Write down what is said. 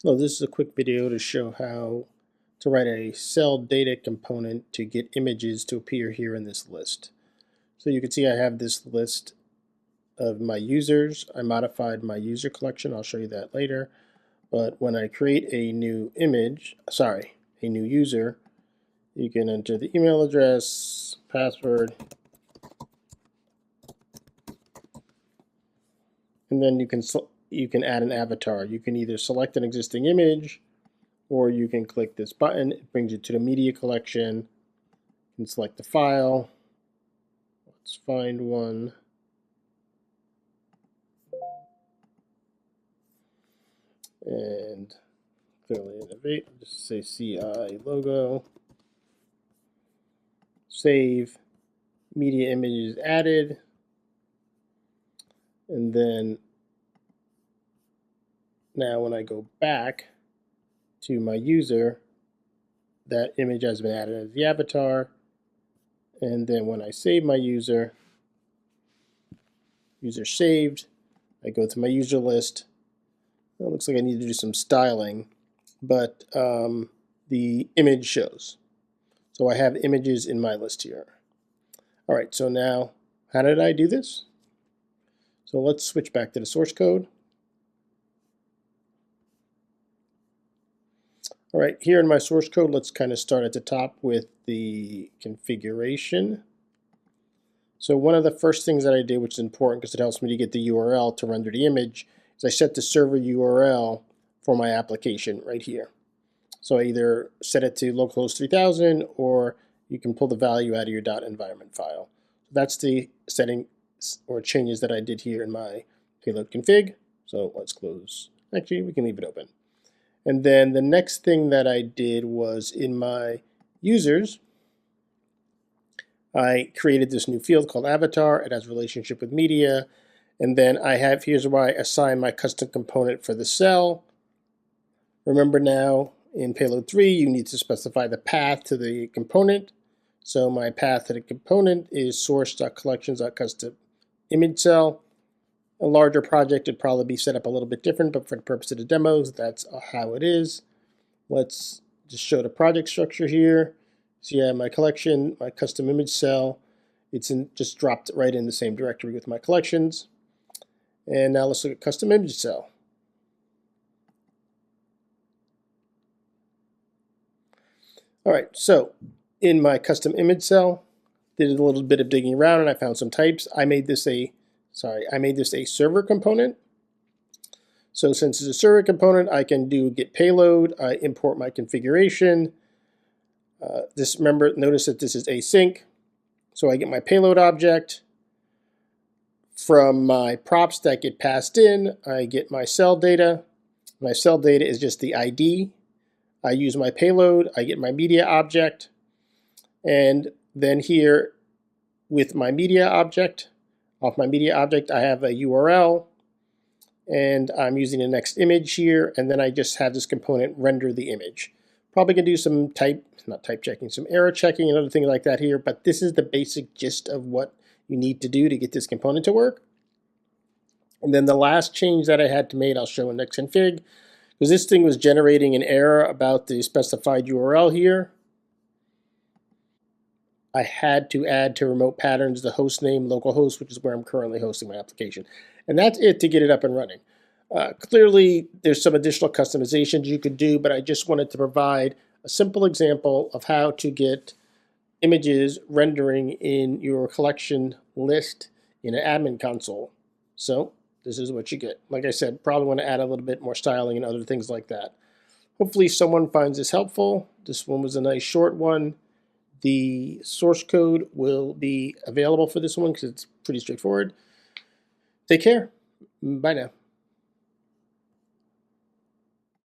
Well, this is a quick video to show how to write a cell data component to get images to appear here in this list. So you can see I have this list of my users. I modified my user collection. I'll show you that later. But when I create a new a new user, you can enter the email address, password, and then you can add an avatar. You can either select an existing image, or you can click this button. It brings you to the media collection. You can select the file. Let's find one. And clearly innovate. Just say CI logo. Save. Media images added. And then now when I go back to my user, that image has been added as the avatar. And then when I save my user saved, I go to my user list. It looks like I need to do some styling, but the image shows. So I have images in my list here. All right, so now how did I do this? So let's switch back to the source code. All right, here in my source code, let's kind of start at the top with the configuration. So one of the first things that I did, which is important because it helps me to get the URL to render the image, is I set the server URL for my application right here. So I either set it to localhost 3000, or you can pull the value out of your .environment file. So that's the setting or changes that I did here in my payload config. So let's close. Actually, we can leave it open. And then the next thing that I did was in my users, I created this new field called avatar. It has a relationship with media. And then here's where I assign my custom component for the cell. Remember now in payload 3, you need to specify the path to the component. So my path to the component is source.collections.custom image cell. A larger project would probably be set up a little bit different, but for the purpose of the demos, that's how it is. Let's just show the project structure here. So yeah, my collection, my custom image cell, just dropped right in the same directory with my collections. And now let's look at custom image cell. All right, so in my custom image cell, did a little bit of digging around and I found some types. I made this a server component. So since it's a server component, I can do get payload. I import my configuration. Notice that this is async. So I get my payload object. From my props that get passed in, I get my cell data. My cell data is just the ID. I use my payload. I get my media object. And then here with my media object, off my media object, I have a URL, and I'm using the next image here, and then I just have this component render the image. Probably gonna do some some error checking and other things like that here, but this is the basic gist of what you need to do to get this component to work. And then the last change that I had to make, I'll show in next config, because this thing was generating an error about the specified URL here. I had to add to remote patterns the host name, localhost, which is where I'm currently hosting my application. And that's it to get it up and running. Clearly, there's some additional customizations you could do, but I just wanted to provide a simple example of how to get images rendering in your collection list in an admin console. So this is what you get. Like I said, probably want to add a little bit more styling and other things like that. Hopefully someone finds this helpful. This one was a nice short one. The source code will be available for this one because it's pretty straightforward. Take care. Bye now.